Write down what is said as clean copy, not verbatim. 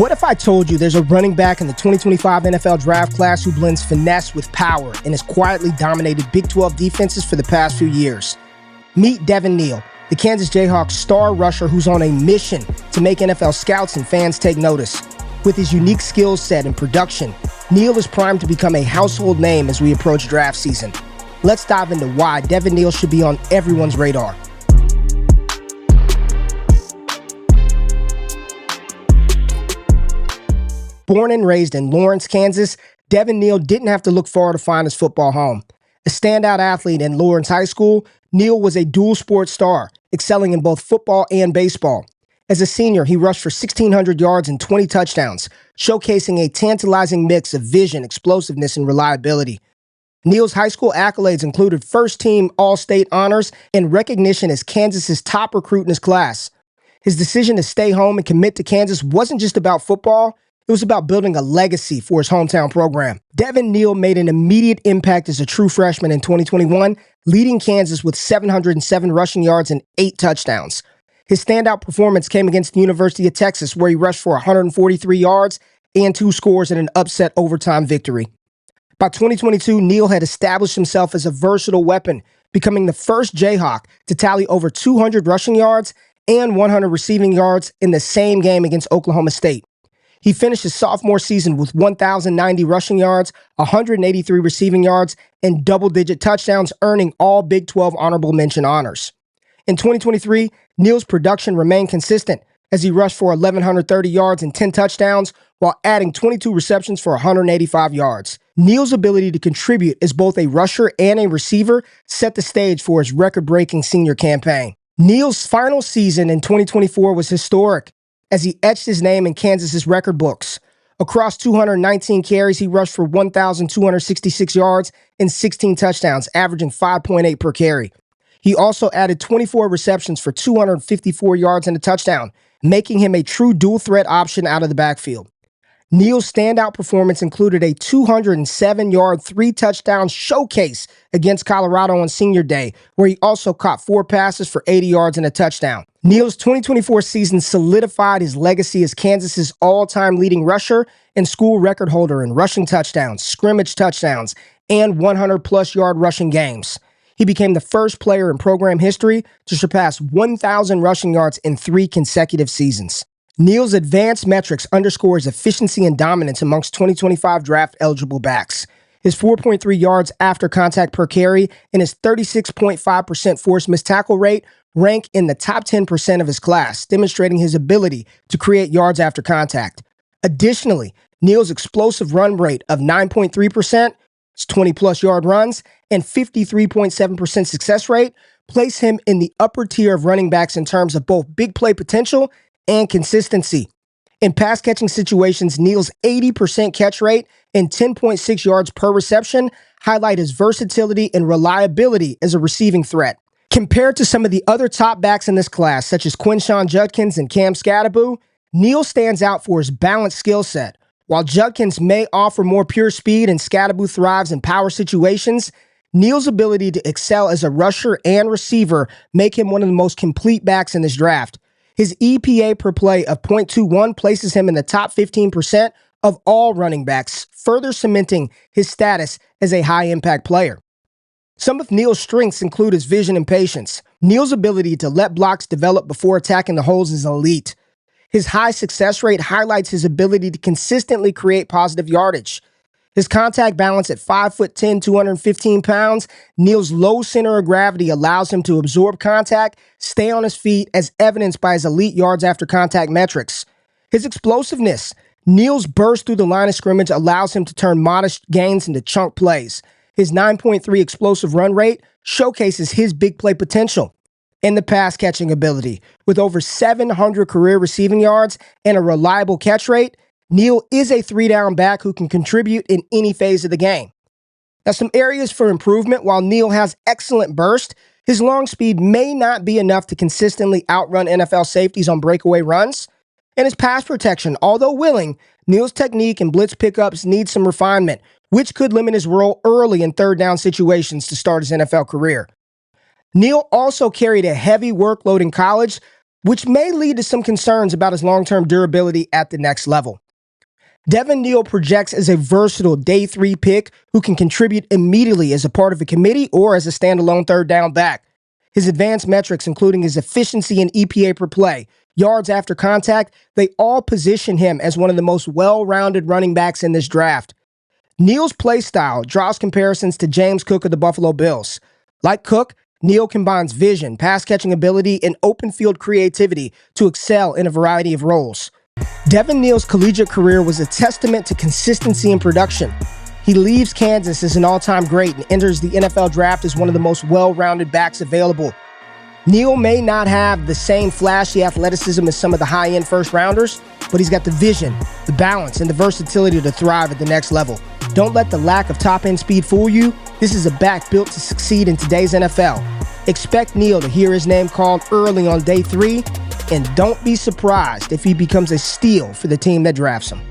What if I told you there's a running back in the 2025 NFL draft class who blends finesse with power and has quietly dominated Big 12 defenses for the past few years? Meet Devin Neal, the Kansas Jayhawks star rusher who's on a mission to make NFL scouts and fans take notice. With his unique skill set and production, Neal is primed to become a household name as we approach draft season. Let's dive into why Devin Neal should be on everyone's radar. Born and raised in Lawrence, Kansas, Devin Neal didn't have to look far to find his football home. A standout athlete in Lawrence High School, Neal was a dual sports star, excelling in both football and baseball. As a senior, he rushed for 1,600 yards and 20 touchdowns, showcasing a tantalizing mix of vision, explosiveness, and reliability. Neal's high school accolades included first-team All-State honors and recognition as Kansas's top recruit in his class. His decision to stay home and commit to Kansas wasn't just about football. It was about building a legacy for his hometown program. Devin Neal made an immediate impact as a true freshman in 2021, leading Kansas with 707 rushing yards and 8 touchdowns. His standout performance came against the University of Texas, where he rushed for 143 yards and 2 scores in an upset overtime victory. By 2022, Neal had established himself as a versatile weapon, becoming the first Jayhawk to tally over 200 rushing yards and 100 receiving yards in the same game against Oklahoma State. He finished his sophomore season with 1,090 rushing yards, 183 receiving yards, and double-digit touchdowns, earning all Big 12 honorable mention honors. In 2023, Neal's production remained consistent as he rushed for 1,130 yards and 10 touchdowns while adding 22 receptions for 185 yards. Neal's ability to contribute as both a rusher and a receiver set the stage for his record-breaking senior campaign. Neal's final season in 2024 was historic, as he etched his name in Kansas's record books. Across 219 carries, he rushed for 1,266 yards and 16 touchdowns, averaging 5.8 per carry. He also added 24 receptions for 254 yards and a touchdown, making him a true dual-threat option out of the backfield. Neal's standout performance included a 207-yard, 3-touchdown showcase against Colorado on Senior Day, where he also caught 4 passes for 80 yards and a touchdown. Neal's 2024 season solidified his legacy as Kansas's all-time leading rusher and school record holder in rushing touchdowns, scrimmage touchdowns, and 100-plus yard rushing games. He became the first player in program history to surpass 1,000 rushing yards in 3 consecutive seasons. Neal's advanced metrics underscore his efficiency and dominance amongst 2025 draft-eligible backs. His 4.3 yards after contact per carry and his 36.5% forced missed tackle rate rank in the top 10% of his class, demonstrating his ability to create yards after contact. Additionally, Neal's explosive run rate of 9.3%, 20-plus yard runs, and 53.7% success rate place him in the upper tier of running backs in terms of both big play potential and consistency. In pass-catching situations, Neal's 80% catch rate and 10.6 yards per reception highlight his versatility and reliability as a receiving threat. Compared to some of the other top backs in this class, such as Quinshon Judkins and Cam Skattebo, Neal stands out for his balanced skill set. While Judkins may offer more pure speed and Skattebo thrives in power situations, Neal's ability to excel as a rusher and receiver make him one of the most complete backs in this draft. His EPA per play of .21 places him in the top 15% of all running backs, further cementing his status as a high-impact player. Some of Neal's strengths include his vision and patience. Neal's ability to let blocks develop before attacking the holes is elite. His high success rate highlights his ability to consistently create positive yardage. His contact balance at 5'10", 215 pounds, Neal's low center of gravity allows him to absorb contact, stay on his feet, as evidenced by his elite yards after contact metrics. His explosiveness. Neal's burst through the line of scrimmage allows him to turn modest gains into chunk plays. His 9.3 explosive run rate showcases his big play potential. And the pass-catching ability. With over 700 career receiving yards and a reliable catch rate, Neal is a 3-down back who can contribute in any phase of the game. Now, some areas for improvement. While Neal has excellent burst, his long speed may not be enough to consistently outrun NFL safeties on breakaway runs. And his pass protection, although willing, Neal's technique and blitz pickups need some refinement, which could limit his role early in third-down situations to start his NFL career. Neal also carried a heavy workload in college, which may lead to some concerns about his long-term durability at the next level. Devin Neal projects as a versatile day 3 pick who can contribute immediately as a part of a committee or as a standalone third down back. His advanced metrics, including his efficiency and EPA per play, yards after contact, they all position him as one of the most well-rounded running backs in this draft. Neal's play style draws comparisons to James Cook of the Buffalo Bills. Like Cook, Neal combines vision, pass-catching ability, and open field creativity to excel in a variety of roles. Devin Neal's collegiate career was a testament to consistency and production. He leaves Kansas as an all-time great and enters the NFL draft as one of the most well-rounded backs available. Neal may not have the same flashy athleticism as some of the high-end first-rounders, but he's got the vision, the balance, and the versatility to thrive at the next level. Don't let the lack of top-end speed fool you. This is a back built to succeed in today's NFL. Expect Neal to hear his name called early on day 3, and don't be surprised if he becomes a steal for the team that drafts him.